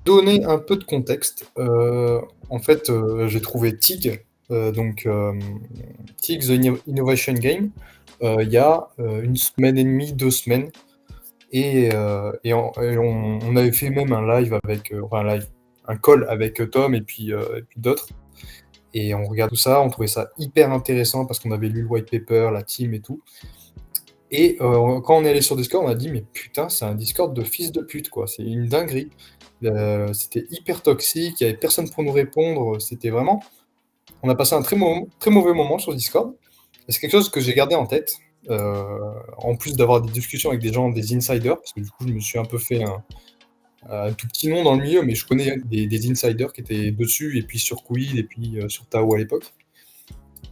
Donner un peu de contexte, en fait, j'ai trouvé TIG, donc TIG The Innovation Game, il y a, 1 semaine et demie, 2 semaines et on avait fait même un live avec, enfin un live, un call avec, Tom et puis d'autres et on regarde tout ça, on trouvait ça hyper intéressant parce qu'on avait lu le white paper, la team et tout et quand on est allé sur Discord, on a dit: «Mais putain, c'est un Discord de fils de pute, quoi, c'est une dinguerie». C'était hyper toxique, il y avait personne pour nous répondre, c'était vraiment on a passé un très mauvais moment sur Discord et c'est quelque chose que j'ai gardé en tête, heu, en plus d'avoir des discussions avec des gens, des insiders, parce que du coup, je me suis un peu fait un tout petit nom dans le milieu, mais je connais des insiders qui étaient dessus et puis sur Quill et puis, sur Tao à l'époque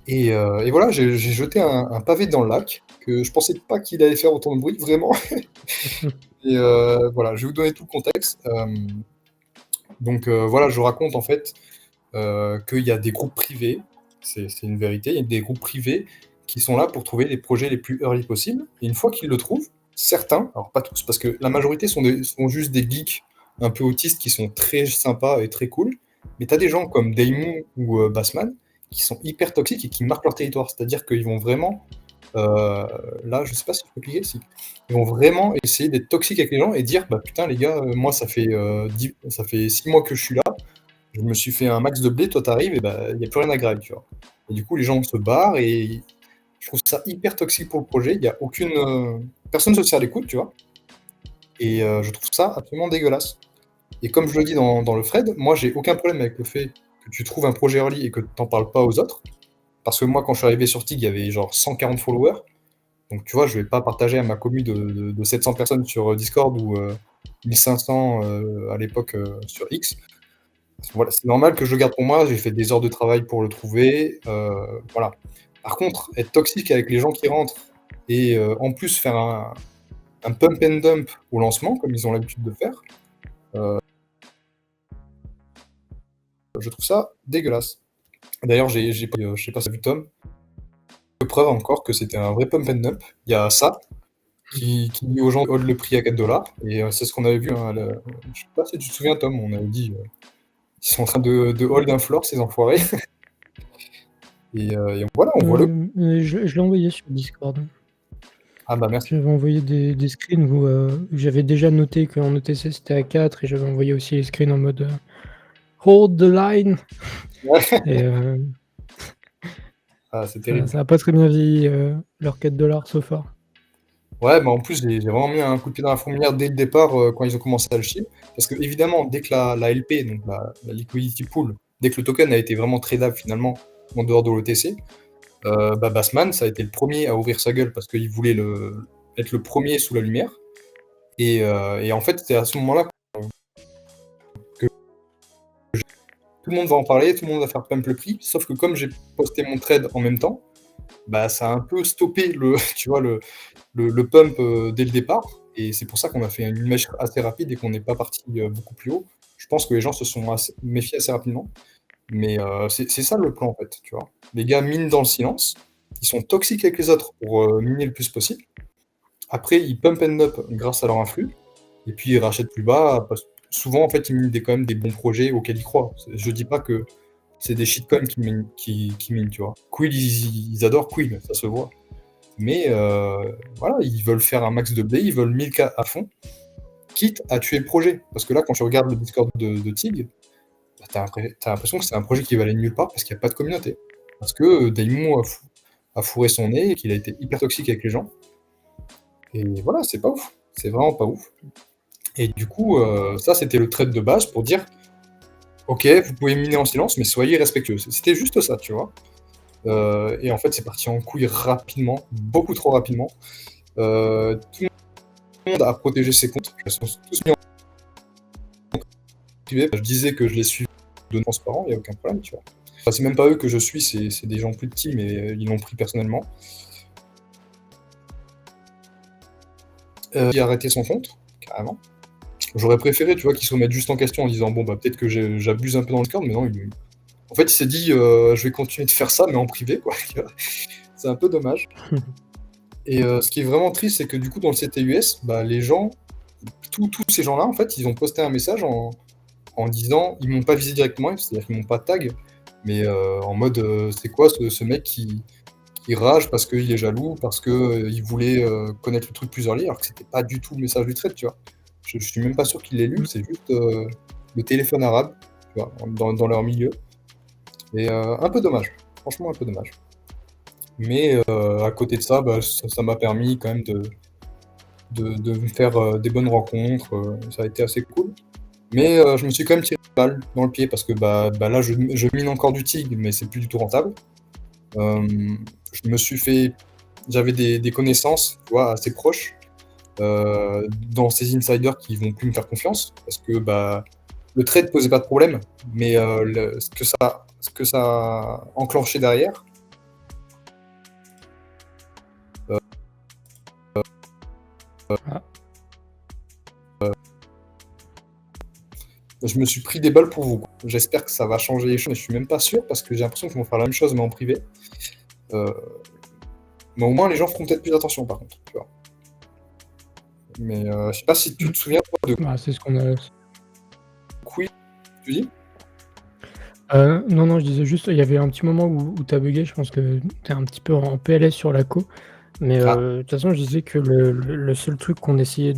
et voilà, j'ai jeté un pavé dans le lac que je pensais pas qu'il allait faire autant de bruit, vraiment et voilà, je vais vous donner tout le contexte, donc voilà, je raconte en fait, qu'il y a des groupes privés, c'est une vérité, il y a des groupes privés qui sont là pour trouver les projets les plus early possibles et une fois qu'ils le trouvent, certains, alors pas tous, parce que la majorité sont juste des geeks un peu autistes qui sont très sympas et très cool, mais tu as des gens comme Daemon ou Bassman qui sont hyper toxiques et qui marquent leur territoire. C'est-à-dire qu'ils vont vraiment, là, je sais pas si je peux cliquer, si. Ils vont vraiment essayer d'être toxiques avec les gens et dire: «Bah putain les gars, moi ça fait 6 mois que je suis là, je me suis fait un max de blé, toi t'arrives et bah, il y a plus rien à grailler, tu vois?» Et du coup, les gens se barrent et je trouve ça hyper toxique pour le projet. Il y a aucune, personne ne se tient à l'écoute, tu vois? Et je trouve ça absolument dégueulasse. Et comme je le dis dans le thread, moi j'ai aucun problème avec le fait que tu trouves un projet early et que tu en parles pas aux autres. Parce que moi, quand je suis arrivé sur TIG, il y avait genre 140 followers. Donc tu vois, je vais pas partager à ma commu de 700 personnes sur Discord ou 1500 à l'époque sur X. Voilà, c'est normal que je le garde pour moi, j'ai fait des heures de travail pour le trouver, voilà. Par contre, être toxique avec les gens qui rentrent et en plus faire un pump and dump au lancement, comme ils ont l'habitude de faire, je trouve ça dégueulasse. D'ailleurs, je sais pas si tu as vu Tom, preuve encore que c'était un vrai pump and dump. Il y a ça qui dit aux gens de hold le prix à 4 et c'est ce qu'on avait vu, hein, je sais pas si tu te souviens Tom, on avait dit, «Ils sont en train de hold un floor ces enfoirés» et voilà, on voit le Je l'ai envoyé sur Discord. ah bah merci. J'avais envoyé des screens où j'avais déjà noté qu'en ETC c'était à 4 et j'avais envoyé aussi les screens en mode hold the line. Ouais. Et Ah, c'est ça, terrible. ça a pas très bien vieilli leurs 4 $ so far. Ouais, bah, en plus, j'ai vraiment mis un coup de pied dans la fourmilière dès le départ, quand ils ont commencé à le chier. Parce qu'évidemment, dès que la LP, donc la liquidity pool, dès que le token a été vraiment tradable finalement en dehors de l'OTC, bah, Bassman, ça a été le premier à ouvrir sa gueule parce qu'il voulait être le premier sous la lumière et en fait, c'est à ce moment-là que tout le monde va en parler, tout le monde va faire pump le prix, sauf que comme j'ai posté mon trade en même temps, bah, ça a un peu stoppé le tu vois, le pump, dès le départ et c'est pour ça qu'on a fait une mèche assez rapide et qu'on n'est pas parti, beaucoup plus haut. Je pense que les gens se sont méfiés assez rapidement, mais c'est ça le plan, en fait, tu vois? Les gars minent dans le silence, ils sont toxiques avec les autres pour, miner le plus possible. Après, ils pump and up grâce à leur influx et puis ils rachètent plus bas parce souvent, en fait, ils minent quand même des bons projets auxquels ils croient. Je dis pas que c'est des shitcoins qui minent, tu vois? Quill, ils adorent Quill, ça se voit. Mais voilà, ils veulent faire un max de blé, ils veulent 1000K à fond, quitte à tuer le projet. Parce que là, quand tu regardes le Discord de TIG, bah, tu l'impression que c'est un projet qui va aller nulle part parce qu'il y a pas de communauté. Parce que, Daemon a fourré son nez et qu'il a été hyper toxique avec les gens et voilà, c'est pas ouf. C'est vraiment pas ouf et du coup, ça, c'était le trade de base pour dire: «OK, vous pouvez miner en silence, mais soyez respectueux». C'était juste ça, tu vois? Et en fait, c'est parti en couille rapidement, beaucoup trop rapidement. Tout le monde a protégé ses comptes. Ils sont tous mis en privé. Je disais que je les suis de transparent, il n'y a aucun problème, tu vois. Enfin, c'est même pas eux que je suis, c'est des gens plus petits, mais ils l'ont pris personnellement. Il a arrêté son compte, carrément. J'aurais préféré, tu vois, qu'il se remette juste en question en disant bon bah peut-être que j'abuse un peu dans le Discord, mais non, en fait il s'est dit je vais continuer de faire ça, mais en privé, quoi. C'est un peu dommage. Et ce qui est vraiment triste, c'est que du coup dans le CTUS, bah les gens, tous ces gens-là, en fait, ils ont posté un message en disant, ils m'ont pas visé directement, c'est-à-dire qu'ils m'ont pas tag, mais en mode, c'est quoi ce mec qui rage parce qu'il est jaloux, parce que il voulait connaître le truc plus early, alors que c'était pas du tout le message du trade, tu vois. Je suis même pas sûr qu'il l'ait lu, Mm. c'est juste le téléphone arabe, tu vois, dans leur milieu. Et un peu dommage, franchement un peu dommage. Mais à côté de ça, bah, ça m'a permis quand même de me faire des bonnes rencontres, ça a été assez cool. Mais je me suis quand même tiré une balle dans le pied parce que bah là, je mine encore du TIG, mais c'est plus du tout rentable. Je me suis fait. J'avais des connaissances, tu vois, assez proches dans ces insiders qui vont plus me faire confiance parce que bah, le trade posait pas de problème, mais ce que ça a enclenché derrière, Ah. je me suis pris des balles pour vous, quoi. J'espère que ça va changer les choses, mais je suis même pas sûr parce que j'ai l'impression qu'ils vont faire la même chose mais en privé. Mais au moins les gens feront peut-être plus attention par contre, tu vois. Mais je sais pas si tu te souviens toi, de Bah, c'est ce qu'on a. Quill, tu dis? Non, je disais juste, il y avait un petit moment où tu as bugué. Je pense que tu es un petit peu en PLS sur la co. Mais Ah, de toute façon, je disais que le seul truc qu'on essayait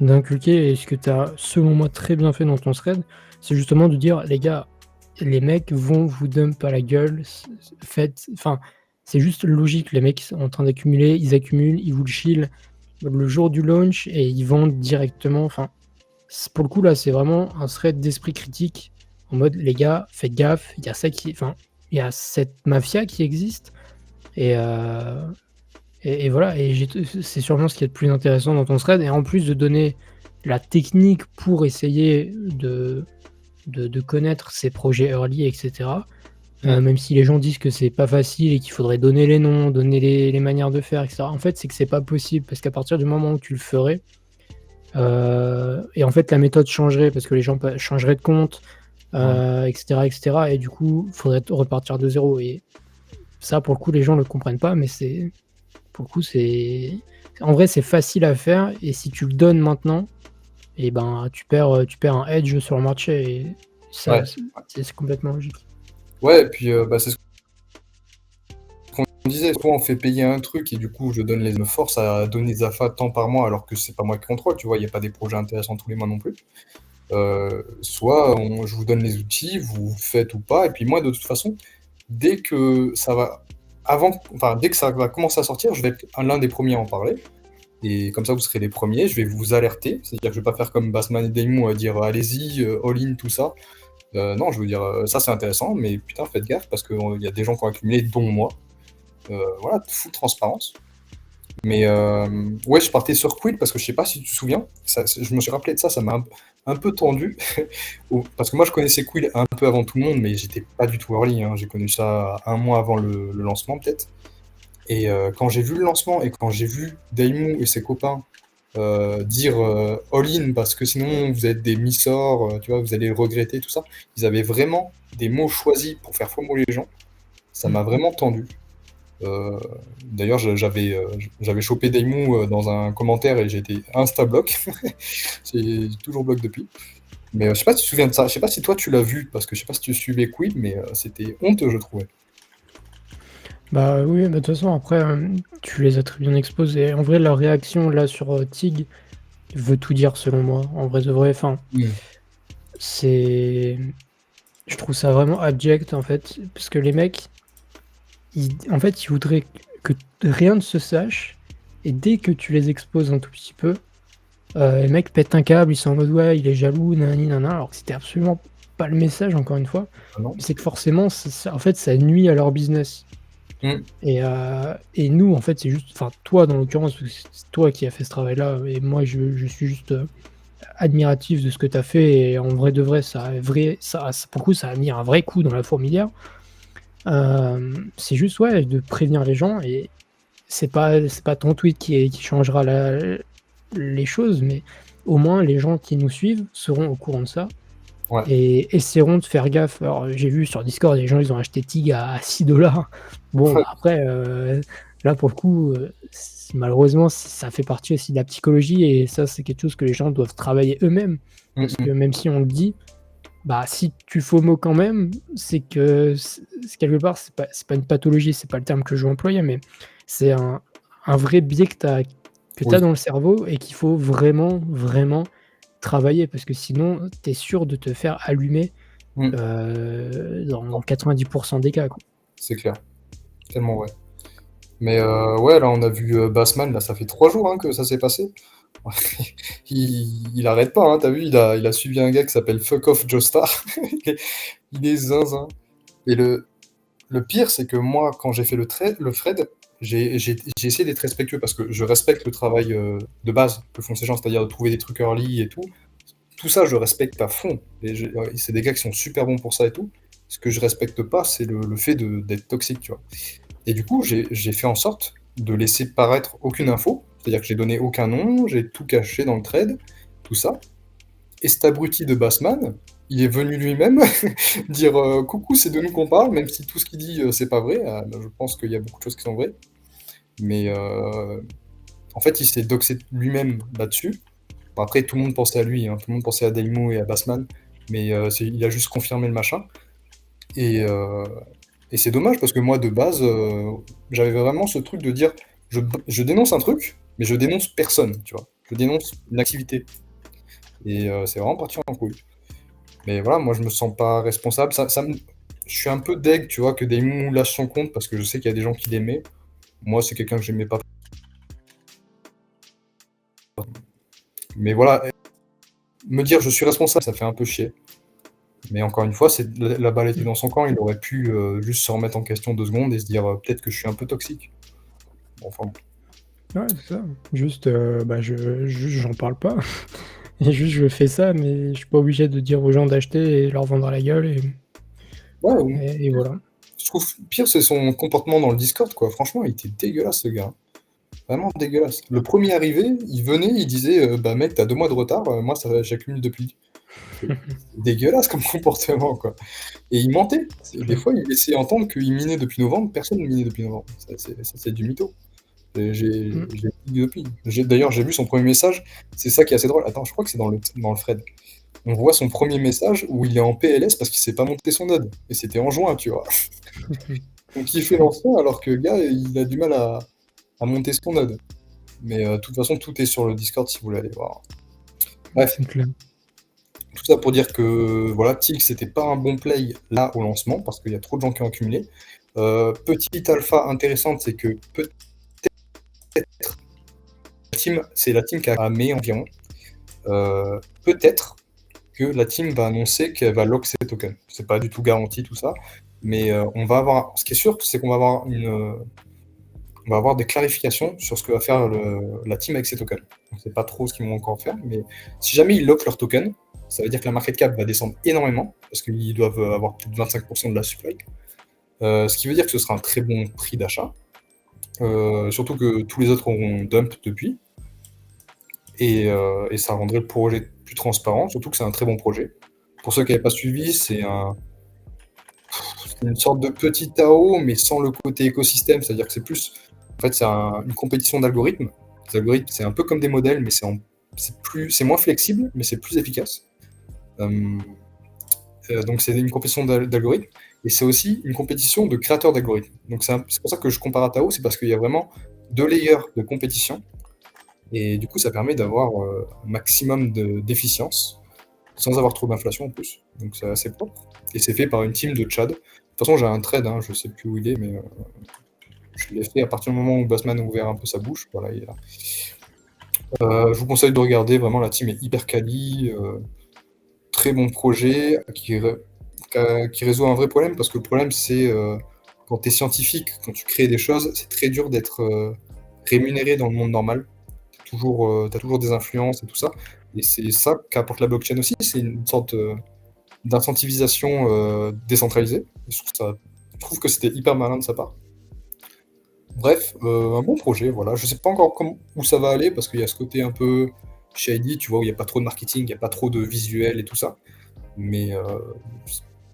d'inculquer, et ce que tu as, selon moi, très bien fait dans ton thread, c'est justement de dire, les gars, les mecs vont vous dump à la gueule. Enfin, c'est juste logique. Les mecs sont en train d'accumuler, ils accumulent, ils vous le chill le jour du launch et ils vendent directement. Enfin, pour le coup, là, c'est vraiment un thread d'esprit critique en mode, les gars, faites gaffe, il y a ça qui. Enfin, il y a cette mafia qui existe. Et, et voilà, c'est sûrement ce qui est le plus intéressant dans ton thread. Et en plus de donner la technique pour essayer de connaître ces projets early, etc. Même si les gens disent que c'est pas facile et qu'il faudrait donner les noms, donner les manières de faire, etc. En fait, c'est que c'est pas possible parce qu'à partir du moment où tu le ferais, et en fait la méthode changerait parce que les gens changeraient de compte, etc., etc. Et du coup, il faudrait repartir de zéro. Et ça, pour le coup, les gens le comprennent pas, mais pour le coup, en vrai, c'est facile à faire. Et si tu le donnes maintenant, et ben, tu perds un edge sur le marché. Et ça, ouais. c'est complètement logique. Ouais, et puis bah, c'est ce qu'on disait, soit on fait payer un truc et du coup je me force à donner des AFA tant par mois alors que c'est pas moi qui contrôle, tu vois, il n'y a pas des projets intéressants tous les mois non plus. Soit je vous donne les outils, vous faites ou pas, et puis moi de toute façon, dès que ça va dès que ça va commencer à sortir, je vais être l'un des premiers à en parler. Et comme ça, vous serez les premiers. Je vais vous alerter. C'est-à-dire que je vais pas faire comme Bassman et Daimon à dire allez-y, all-in, tout ça. Non, je veux dire, ça c'est intéressant, mais putain, faites gaffe parce qu'il y a des gens qui ont accumulé, dont moi. Voilà, full transparence. Mais ouais, je partais sur Quill parce que je sais pas si tu te souviens, je me suis rappelé de ça, ça m'a un peu tendu. Parce que moi je connaissais Quill un peu avant tout le monde, mais j'étais pas du tout early, hein. J'ai connu ça un mois avant le lancement peut-être. Et quand j'ai vu le lancement et quand j'ai vu Daimon et ses copains dire all-in parce que sinon vous êtes des missors, tu vois, vous allez le regretter, tout ça, ils avaient vraiment des mots choisis pour faire FOMO les gens. Ça m'a vraiment tendu. D'ailleurs, j'avais chopé Daimon dans un commentaire et j'ai été insta-block. J'ai toujours bloqué depuis. Mais je sais pas si tu te souviens de ça. Je sais pas si toi tu l'as vu, parce que je sais pas si tu suivais Quid, mais c'était honteux, je trouvais. Bah oui, bah, de toute façon, après, tu les as très bien exposés. En vrai, leur réaction là sur TIG veut tout dire selon moi. En vrai de vrai, enfin, c'est. Je trouve ça vraiment abject en fait. Parce que les mecs, en fait, ils voudraient que rien ne se sache. Et dès que tu les exposes un tout petit peu, les mecs pètent un câble, ils sont en mode ouais, il est jaloux, nanani, nanana, alors que c'était absolument pas le message, encore une fois. Ah non. C'est que forcément, en fait, ça nuit à leur business. Et nous, en fait, c'est juste, enfin, toi, dans l'occurrence, c'est toi qui as fait ce travail-là, et moi, je suis juste admiratif de ce que tu as fait, et en vrai de vrai, pour le coup, ça a mis un vrai coup dans la fourmilière. C'est juste, ouais, de prévenir les gens, et c'est pas ton tweet qui changera les choses, mais au moins, les gens qui nous suivent seront au courant de ça. Ouais. Et essaieront de faire gaffe. Alors, j'ai vu sur Discord, les gens, ils ont acheté TIG à 6$. Bon, bah, après, là, pour le coup, malheureusement, ça fait partie aussi de la psychologie, et ça, c'est quelque chose que les gens doivent travailler eux-mêmes. Parce que même si on le dit, Bah, si tu FOMO quand même, c'est que quelque part, c'est pas une pathologie, c'est pas le terme que je veux employer, mais c'est un vrai biais que tu as Oui. dans le cerveau et qu'il faut vraiment, vraiment travailler parce que sinon, tu es sûr de te faire allumer, Mmh. dans 90 des cas, quoi. C'est clair. Tellement ouais. Mais ouais, là, on a vu, Bassman, là, ça fait 3 jours, hein, que ça s'est passé. Il arrête pas, hein, tu vu? Il a suivi un gars qui s'appelle Fuck Off Joestar. Il est zinzin et le pire, c'est que moi, quand j'ai fait le thread, j'ai essayé d'être respectueux parce que je respecte le travail, de base que font ces gens, c'est-à-dire de trouver des trucs early et tout. Tout ça, je respecte à fond et c'est des gars qui sont super bons pour ça et tout. Ce que je respecte pas, c'est le fait d'être toxique, tu vois? Et du coup, j'ai fait en sorte de laisser paraître aucune info, c'est-à-dire que j'ai donné aucun nom, j'ai tout caché dans le thread, tout ça. Et cet abruti de Bassman, il est venu lui-même dire coucou, c'est de nous qu'on parle, même si tout ce qu'il dit c'est pas vrai. Je pense qu'il y a beaucoup de choses qui sont vraies. Mais en fait, il s'est doxé lui-même là-dessus. Bon, après, tout le monde pensait à lui, hein, tout le monde pensait à Daimon et à Bassman, mais il a juste confirmé le machin. Et, euh, et c'est dommage parce que moi, de base, j'avais vraiment ce truc de dire je dénonce un truc, mais je dénonce personne, tu vois. Je dénonce une activité. Et c'est vraiment parti en couille. Mais voilà, moi, je me sens pas responsable. Je suis un peu deg, tu vois, que Daemon lâche son compte parce que je sais qu'il y a des gens qui l'aimaient. Moi, c'est quelqu'un que j'aimais pas. Mais voilà, me dire je suis responsable, ça fait un peu chier. Mais encore une fois, la balle était dans son camp. Il aurait pu juste se remettre en question 2 secondes et se dire peut-être que je suis un peu toxique. Bon, enfin, Ouais, c'est ça. Juste, bah, j'en parle pas et juste je fais ça, mais je suis pas obligé de dire aux gens d'acheter et leur vendre à la gueule ouais, et voilà. je trouve pire, c'est son comportement dans le Discord, quoi. Franchement, il était dégueulasse, ce gars. Vraiment dégueulasse. Le premier arrivé, il venait, il disait bah mec, t'as 2 mois de retard, moi j'accumule depuis. C'est dégueulasse comme comportement, quoi. Et il mentait. C'est Et des clair. fois, il laissait entendre qu'il minait depuis novembre. Personne ne minait depuis novembre. Ça, c'est du mytho. Et Mmh. j'ai dit depuis. D'ailleurs, j'ai vu son premier message. C'est ça qui est assez drôle. Attends, je crois que c'est dans le thread. On voit son premier message où il est en PLS parce qu'il s'est pas monté son node. Et c'était en juin, tu vois. Donc il fait l'ancien alors que le gars, il a du mal à monter son node. Mais de toute façon, tout est sur le Discord si vous voulez aller voir. Bref, C'est clair. tout ça pour dire que voilà, Tilt, c'était pas un bon play là au lancement parce qu'il y a trop de gens qui ont accumulé. Petite alpha intéressante, c'est que peut-être c'est la team qui a mai environ. Peut-être que la team va annoncer qu'elle va lock ses tokens. C'est pas du tout garanti tout ça, mais on va avoir. Ce qui est sûr, c'est qu'on va avoir on va avoir des clarifications sur ce que va faire la team avec ses tokens. On ne sait pas trop ce qu'ils vont encore faire, mais si jamais ils lockent leurs tokens, ça veut dire que la market cap va descendre énormément, parce qu'ils doivent avoir plus de 25% de la supply. Ce qui veut dire que ce sera un très bon prix d'achat. Surtout que tous les autres auront dump depuis. Et ça rendrait le projet plus transparent, surtout que c'est un très bon projet. Pour ceux qui n'avaient pas suivi, c'est une sorte de petit TAO, mais sans le côté écosystème, c'est-à-dire que c'est plus. En fait, c'est une compétition d'algorithmes. Les algorithmes, c'est un peu comme des modèles, mais c'est moins flexible, mais c'est plus efficace. Euh, donc, c'est une compétition d'algorithmes, et c'est aussi une compétition de créateurs d'algorithmes. Donc, c'est pour ça que je compare à TAO, c'est parce qu'il y a vraiment 2 layers de compétition, et du coup, ça permet d'avoir un maximum d'efficience, sans avoir trop d'inflation en plus. Donc, c'est assez propre. Et c'est fait par une team de Tchad. De toute façon, j'ai un trade, hein, je sais plus où il est, mais je l'ai fait à partir du moment où Bassman a ouvert un peu sa bouche. Voilà, il est là. Je vous conseille de regarder, vraiment, la team est hyper quali, très bon projet, qui résout un vrai problème, parce que le problème, c'est quand tu es scientifique, quand tu crées des choses, c'est très dur d'être rémunéré dans le monde normal. Tu as toujours des influences et tout ça. Et c'est ça qu'apporte la blockchain aussi, c'est une sorte d'incentivisation décentralisée. Et je trouve que c'était hyper malin de sa part. Bref, un bon projet, voilà. Je sais pas encore où ça va aller, parce qu'il y a ce côté un peu shady, tu vois, où il n'y a pas trop de marketing, il n'y a pas trop de visuel et tout ça. Mais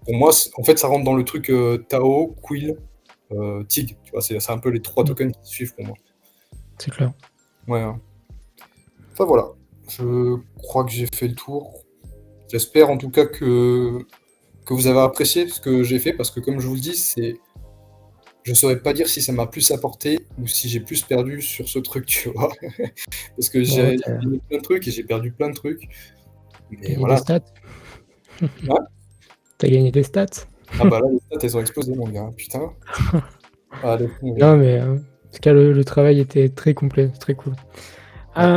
pour moi, en fait, ça rentre dans le truc Tao, Quill, Tig. Tu vois, c'est un peu les 3 Mmh. tokens qui suivent pour moi. C'est clair. Ouais, hein. Enfin voilà, je crois que j'ai fait le tour. J'espère en tout cas que vous avez apprécié ce que j'ai fait, parce que comme je vous le dis, je saurais pas dire si ça m'a plus apporté ou si j'ai plus perdu sur ce truc, tu vois? Parce que Bon, j'ai tu as gagné plein de trucs et j'ai perdu plein de trucs. Mais gagné des voilà. stats. Ouais. Tu as gagné des stats. Ah bah là, les stats, elles ont explosé, mon gars, putain. Ah, laisse tomber. Non, mais en tout cas, le travail était très complet, très cool.